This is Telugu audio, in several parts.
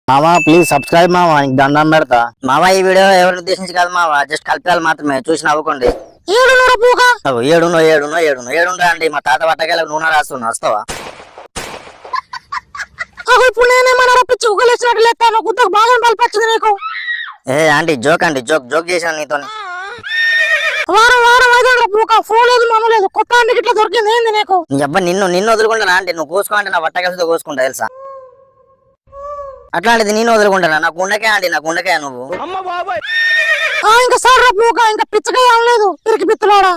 మావా ప్లీజ్ సబ్స్క్రైబ్ మావా, నీకు దండం పెడతా మావా. ఈ వీడియో ఎవరిని ఉద్దేశించి కాదు మావా, జస్ట్ కలిపాలి మాత్రమే, చూసి నవ్వుకోండి. ఏడున్నో అండి. మా తాత పట్టకాయల నూనె రాస్తున్నా, వస్తావా? ఏ ఆంటీ జోక్ అండి, జోక్ చేశాను నీతో. నిన్ను వదులుకుంటానా అంటే నువ్వు కోసుకుంటే నా పట్టకాయలతో కోసుకుంటా తెలుసా? అట్లాంటిది నేను వదులుకుంటానా? నాకు ఉండకే అండి, నాకు ఉండకే నువ్వు. ఇంకా సార్ ఇంకా పిచ్చకాయ అనలేదు పిరికి పిత్తలాడా.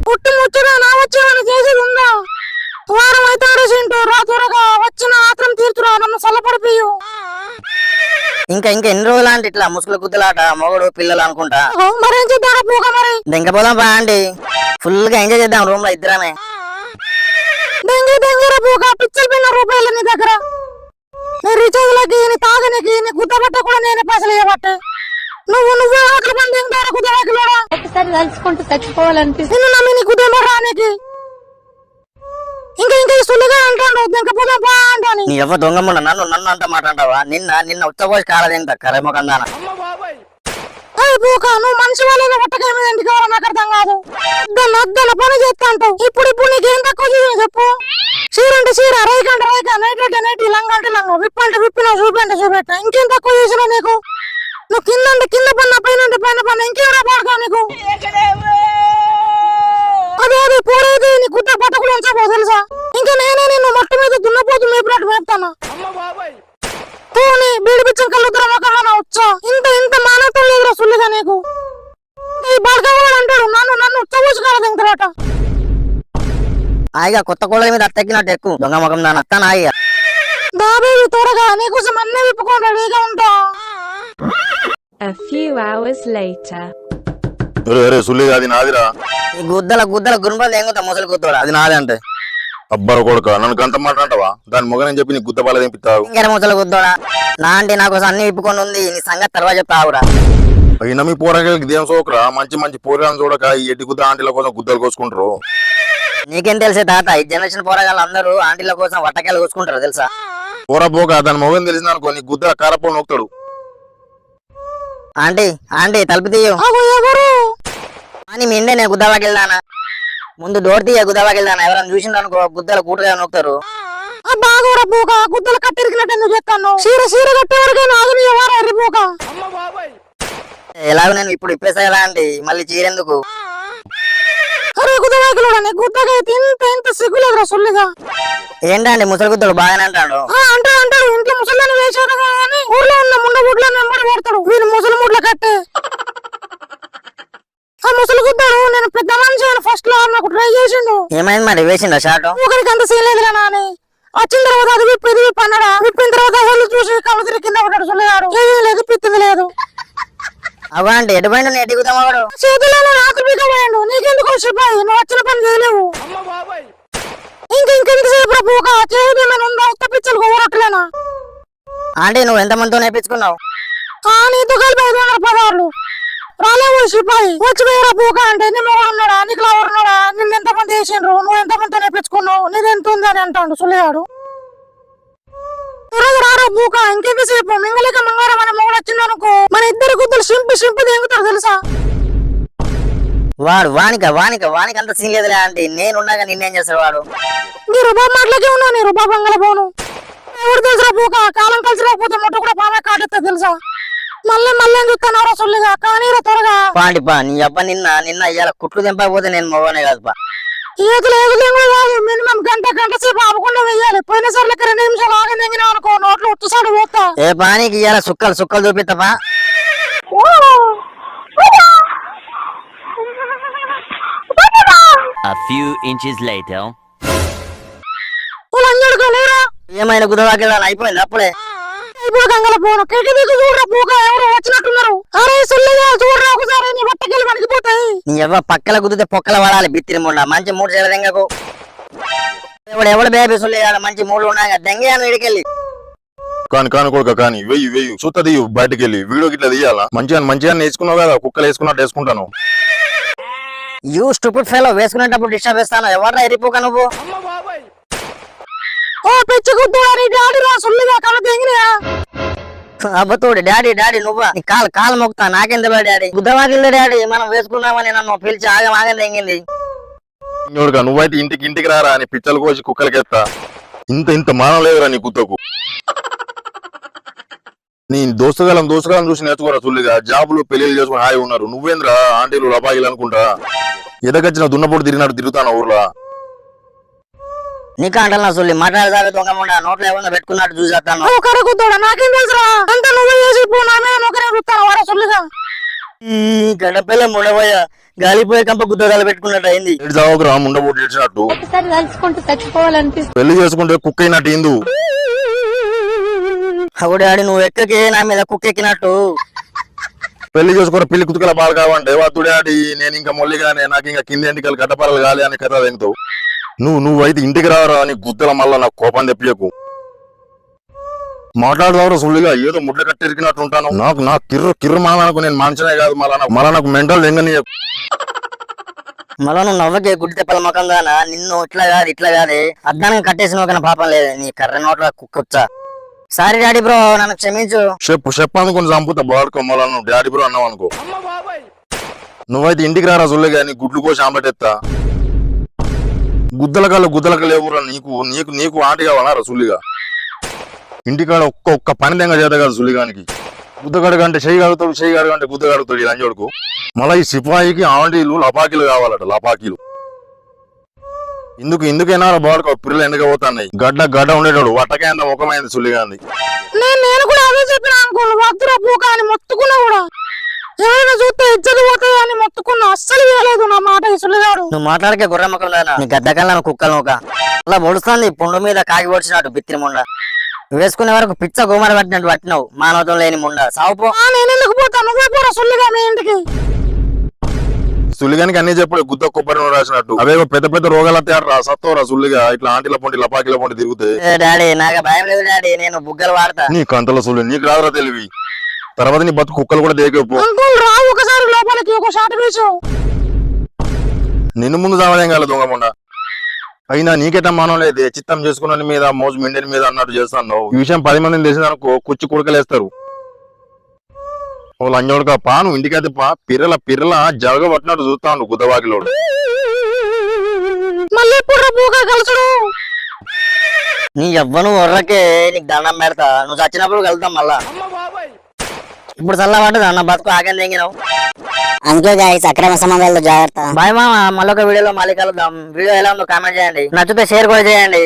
పుట్టి ముచ్చగా నా వచ్చేవాడిని చేసేది ఉందా? వారం అయితే సింటూ రా త్వరగా వచ్చిన ఆత్రం తీర్చురా, నన్ను చల్లపడిపోయు. ఇంకా ఎన్ని రోజులు అంటే ఇట్లా ముసుగుల గుద్దలాట, మొగడు పిల్లలు అనుకుంటా. మరేం చేద్దాం పూక మరి? దెంకపోదాం బా అండి, ఫుల్ గా ఎంజాయ్ చేద్దాం రూమ్ లో ఇద్దరమే. దెంగరా పూక, పిచ్చలు పిల్ల రూపాయలు నీ దగ్గర. నీ రీఛార్జ్లకి, నీ తాగనికి, నీ గుద్దబట్ట కూడా నేనే పైసలు ఇవ్వబట్టే. నువ్వే ఆకలి పని దింగుతారా కుదరాకిలోడా? ఒకసారి తలుచుకుంటూ చచ్చిపోవాలనిపిస్తుంది. నిన్ను నమ్మి నీ కుదేమో రానికి. ఇంకా సులుగా అంటాడు దెంకపోదాం బా అంటాను. నీ ఎవరు దొంగమ్మ నన్ను అంట మాట అంటావా? నిన్న ఉచ్చపోసి కాలదేంత కరేమొకందాన. పూక, నువ్వు మనిషి వాళ్ళ ఒట్టకాయ మీద ఇంటికి కావాలని నాకు అర్థం కాదు. అద్దన పని చేస్తా అంటావు. ఇప్పుడు నీకేం తక్కువ చేయాలి చెప్పు? చీర అంటే చీర, రైక్ అంటే రైక, నైట్ అంటే నైట్, లంగ అంటే లంగ, విప్పంటే విప్పిన, చూపంటే చూపెట్ట. ఇంకేం తక్కువ చేసినా నీకు? నువ్వు కింద అంటే కింద పన్న, పైన అంటే పైన పన్న, ఇంకేమైనా పాడుకో నీకు? అదే పోరేది నీ గుడ్డ పట్టకులు ఉంచబో తెలుసా? ఇంకా నేనే నిన్ను మట్టు మీద దున్నపోతు మేపినట్టు మేపుతాను. పోనీ బీడి పిచ్చం కలుద్దురా మొక్కగా వచ్చా. ఇంత మానవత్వం లేదురా సుల్లిగా నీకు. ఈ బడకవాడు అంటాడు నన్ను ఉచ్చబోసుకోవాలి ఇంతరాట. ఆయిగా కొత్త కోళ్ళ మీద అత్తెక్కినట్టు ఎక్కువ దొంగ ముఖం దాని అత్తాను. ఆయిగా దాబేవి త్వరగా నీకోసం అన్నీ విప్పుకోండి, రెడీగా ఉంటా. A few hours later. సుల్లి అది నాదిరా. ఈ గుద్దల గురుంపలు ఎంగుతా ముసలి గుద్దోడా, అది నాదే అంటే. అబ్బర కొడుక, నన్ను గంట మాట్లాడవా? దాని మొగనని చెప్పి నీ గుద్ద బాల తెంపిస్తావు. ఇంకెర ముసలి గుద్దోడా నా అంటే నా కోసం అన్ని విప్పుకొని ఉంది. నీ సంగతి తర్వాత చెప్తావురా. అయినా మీ పోరాకి దేం సోకరా, మంచి పోరాలను చూడక ఈ ఎట్టి గుద్ద ఆంటీల కోసం గుద్దలు కోసుకుంటారు. నీకేం తెలిసే తాత, ఈ జనరేషన్ పోరగాళ్ళు అందరూ ఆంటీల కోసం వట్టకాయలు కోసుకుంటారు తెలుసా? పోరా పోక, దాని మొగని తెలిసింది అనుకో నీ గుద్ద కారపో నొక్కుతాడు. ఆంటీ తలుపు తీయు అని మిండే నేను గుద్దవాకి వెళ్దానా. ముందు డోర్ తీయ గుద్దవాకి వెళ్దానా. ఎవరైనా చూసిండు అనుకో గుద్దలు కూటగా నొక్కుతారు. బాగోరా పూక, గుద్దలు కట్టిరికినట్టు ఎందుకు చెప్తాను? చీర కట్టేవాడికి నాగని ఎవరా పూక? ఎలాగో నేను ఇప్పుడు ఇప్పేసా ఎలా అంటే మళ్ళీ చీరెందుకు? అరే గుద్దవాకిలోడా, నీ గుద్దగా ఇంత సిగ్గులేదురా సుల్లిగా. ఏంటండి ముసలి గుద్దలు బాగానే అంటాడు. అంటాడు ఇంట్లో ముసలిని వేసాడు కానీ ఊర్లో ఉన్న ముండ ముడ్ల నెంబడి పెడతాడు. వీళ్ళు ముసలి ముడ్ల కట్టే ఆ ముసలి గుద్దాడు. నేను పెద్ద మనిషి ఫస్ట్ లో నాకు ట్రై చేసిండు. ఏమైంది మరి, వేసిండా షాట్? ఒకరికి అంత సీన్ లేదురా నాని. వచ్చిన తర్వాత అది విప్పి పన్నాడా. విప్పిన తర్వాత వాళ్ళు చూసి కళ్ళు తిరిగి కింద పడ్డాడు. చూడలేడు, ఏమీ లేదు, పిత్తింది లేదు. అవా అంటే ఎటు పోయిండు? నేను ఎటుకుతాం వాడు చేతిలో రాత్రి పీకపోయాడు. నీకెందుకు సిపాయి, నువ్వు వచ్చిన పని చేయలేవు. ఇంకెంతసేపు పూక చేతి ఏమైనా ఉందా? ఉత్త పిచ్చలు ఊరట్లేనా? అంటే నువ్వు ఎంత మందితో నేర్పించుకున్నావు? నీతో కలిపి 500 పదార్లు రాలేవు. సిపాయి వచ్చి వేరే పూక అంటే నీ మొగడు ఉన్నాడా, నీకు లవర్ ఉన్నాడా, నిన్ను ఎంతమంది వేసిండ్రు, నువ్వు ఎంతమందితో నేర్పించుకున్నావు, నీదెంత ఉంది అని అంటాడు సులేడు. రారా పూక, ఇంకెంతసేపు? మింగలేక మంగారం అనే మొగడు వచ్చిందనుకో మన ఇద్దరు గుద్దులు సింపి దింగుతారు తెలుసా? వాడు వానికి అంత సీన్ లేదులే అంటే. నేనున్నాగా నిన్నేం చేస్తాడు వాడు? నీ రుబాబ్ మాటలకే ఉన్నా, నీ రుబాబ్ మంగళ పోను. ఎవరు తెలుసా పూక, కాలం కలిసి రాకపోతే మొట్ట కూడా పామే కాటెత్తా తెలుసా? మళ్ళీ చూస్తాను సుల్లిగా కానీ త్వరగా పా నీ అబ్బా. నిన్న ఇవాళ కుట్లు తెంపకపోతే నేను మొగనే కాదు పా. ఈతలు కాదు, మినిమం గంట సేపు ఆపకుండా వెయ్యాలి. పోయిన సార్లు 2 నిమిషాలు ఆగి నెంగినా అనుకో నోట్లో ఉత్తసాడు పోతా. ఏ పానికి ఇవాళ సుక్కలు చూపిస్తాపా. A few inches later. ఏమైనా గుదవాకి అయిపోయింది అప్పుడే. ఇప్పుడు గంగల పోను కిటికీ దిక్కు చూడరా పూక, ఎవరు వచ్చినట్టున్నారు. అరే సుల్లిగా చూడరా ఒకసారి, నీ బట్టకెళ్ళి వణికిపోతాయి. నీ ఎవ పక్కల గుద్దితే పొక్కల పడాలి బిత్తిరి ముండ. మంచి 3 చేల దెంగకు. ఎవడు బేబీ సుల్లిగా మంచి 3 ఉన్నాయి దెంగయాను ఇడికెళ్ళి. కాని కొడుక కానీ వెయ్యి సుత్తది బయటకు వెళ్ళి వీడియో గిట్లా తీయాలా? మంచిగా నేర్చుకున్నావు కదా, కుక్కలు వేసుకున్నట్టు వేసుకుంటాను. యూ స్టూపిడ్ ఫెలో, వేసుకునేటప్పుడు డిస్టర్బ్ చేస్తాను. ఎవరా ఎరిపోక నువ్వు? ఓ పిచ్చి గుద్దుడా నీ డాడీ రా సుల్లిగా కళ్ళ తెంగినా అబ్బతోడు డాడీ డాడీ నువ్వా నీ కాలు మొక్కుతా నాకేం తెలియదు డాడీ గుద్దవాకిల్దా డాడీ మనం వేసుకున్నామని నన్ను పిలిచి ఆగం తెంగింది. ఇంకోడుగా నువ్వైతే ఇంటికి రారా అని పిచ్చలు కోసి కుక్కలకెత్తా. ఇంత మానం లేదురా నీ కుత్తకు. నీ దోస్తుగాలం చూసి నేర్చుకోరా సుల్లిగా. జాబులు పెళ్లిళ్ళు చేసుకుని హాయి ఉన్నారు. నువ్వేంద్రా ఆంటీలు లపాయిలు అనుకుంటా ఎదగచ్చిన దున్నపోటు తిరుగుతాను ఊర్లో. నీకు అంటలా సుల్లి మాట్లాడదాకా దొంగకుండా నోట్లో ఏమన్నా పెట్టుకున్నట్టు చూసేస్తాను. ఓ కరగుద్దుడా నాకేం తెలుసురా అంత నువ్వే చేసి ఇప్పుడు నా మీద నొక్కనే చూస్తాను వారా సుల్లిగా. ఈ గడపల్ల ముండబోయా గాలిపోయే కంప గుద్దగాలు పెట్టుకున్నట్టు అయింది. ఎటు చావుకురా ముండపోటు చేసినట్టు. ఒకసారి తలుచుకుంటూ చచ్చిపోవాలనిపిస్తుంది. పెళ్లి చేసుకుంటే కుక్క అయినట్టు ఇందు. అవు డాడీ నువ్వు ఎక్కకే నా మీద కుక్కెక్కినట్టు. పెళ్లి చేసుకున్న పిల్లి కుతుకల పాలు కావంటే వద్దు డాడీ నేను ఇంకా మొల్లిగానే నాకు ఇంకా కింద ఎంటికలు గడ్డపారలు కాలి అని కథ తెంగుతావు. నువ్వైతే ఇంటికి రావరా అని గుద్దల మళ్ళా నాకు కోపం తెప్పియకు. మాట్లాడదావరా సుల్లిగా ఏదో ముడ్ల కట్టెరికినట్టు ఉంటాను. నాకు కిర్రు మానకు నేను మనిషినే కాదు మళ్ళా నాకు మెంటల్ ఎంగని. మళ్ళా నువ్వు నవ్వకే గుడ్డి తెప్పల మొఖం గానా నిన్ను ఇట్లా కాదు అద్దానికి కట్టేసిన ఒక పాపం లేదు నీ కర్ర నోట్ల కుక్కొచ్చా. సారీ డాడీ బ్రో నన్ను క్షమించు. చెప్పు అనుకుని చంపుతా బాడుకో మళ్ళా నువ్వు డాడీ బ్రో అన్నావు అనుకో. నువ్వైతే ఇంటికి రారా సుల్లిగా నీ గుడ్లు కోసి ఆంబట్ ఎత్తా. గుద్దల లేవురా నీకు ఆంటీ కావాలా సుల్లిగా. ఇంటికాడ ఒక్క పని దెంగ చేత కాదు సుల్లిగానికి. గుద్దగడగంటే చెయ్యి గడుగుతాడు గుద్ద గడుగుతాడు ఈ లంజోడుకు. మళ్ళీ ఈ సిపాయికి ఆంటీలు లపాకీలు కావాలట లపాకీలు. ఇందుకైనా బాడుకో పిల్లలు ఎందుకు పోతున్నాయి. గడ్డ ఉండేటాడు వట్టకైంద ముఖమైంది సుల్లిగాంది. నేను కూడా అదే చెప్పిన అనుకోను వద్దురా పూక అని మొత్తుకున్నా కూడా ఏమైనా చూస్తే ఇజ్జలు పోతాయి అని మొత్తుకున్నా అస్సలు వేయలేదు నా మాట ఈ సుల్లిగాడు. నువ్వు మాట్లాడకే గుర్ర మొక్కలు దానా నీ గద్దకల్లా కుక్కలు ఒక అలా పొడుస్తుంది పుండు మీద కాకి పొడిచినట్టు బిత్తిరి ముండ. వేసుకునే వరకు పిచ్చ గుమ్మర పట్టినట్టు పట్టినావు మానవతం లేని ముండ సావుపో. నేను ఎందుకు పోతా నువ్వే పోరా సుల్లిగా మీ ఇంటికి. సుల్లిగానికి అన్ని చెప్పుడు గుద్ద కొబ్బరి నూనె రాసినట్టు. అవేవో పెద్ద రోగాలు తేడరా సత్తవరా సుల్లిగా ఇట్లా ఆంటీల పొంటి లపాకీల పొంటి తిరుగుతే. డాడీ నాకు భయం లేదు డాడీ నేను బుగ్గలు వాడతా. నీ కంతల సుల్లి నీకు రాదురా తెలివి. తర్వాత నీ బతుకు కుక్కలు కూడా దేకపో. అంకుల్ రా ఒకసారి లోపలికి ఒక షాట్ వేసు. నిన్ను ముందు చావదేం కాదు దొంగముండ. అయినా నీకెట మానం లేదే చిత్తం చేసుకున్న మీద మోజు మిండెని మీద అన్నట్టు చేస్తాను. ఈ విషయం 10 మందిని తెలిసిందనుకో కుచ్చి కుడకలేస్తారు. ఓ లంజోడుగా పాను ఇంటికైతే పిర్రల జరగ పట్టినట్టు చూస్తాను గుద్దవాకిలోడు. మళ్ళీ ఎప్పుడు పూక కలుసుడు. నీ ఎవ్వను ఒర్రకే నీకు దండం పెడతా. నువ్వు చచ్చినప్పుడు కలుద్దాం మళ్ళా. ఇప్పుడు చల్లబడ్డది అన్న బతుకు ఆగం తెంగినావు. అందుకే గాయస్ అక్రమ సంబంధాలతో జాగ్రత్త. బాయ్ మామ మళ్ళొక వీడియోలో మళ్ళీ కలుద్దాం. వీడియో ఎలా ఉందో కామెంట్ చేయండి. నచ్చితే షేర్ కూడా చేయండి.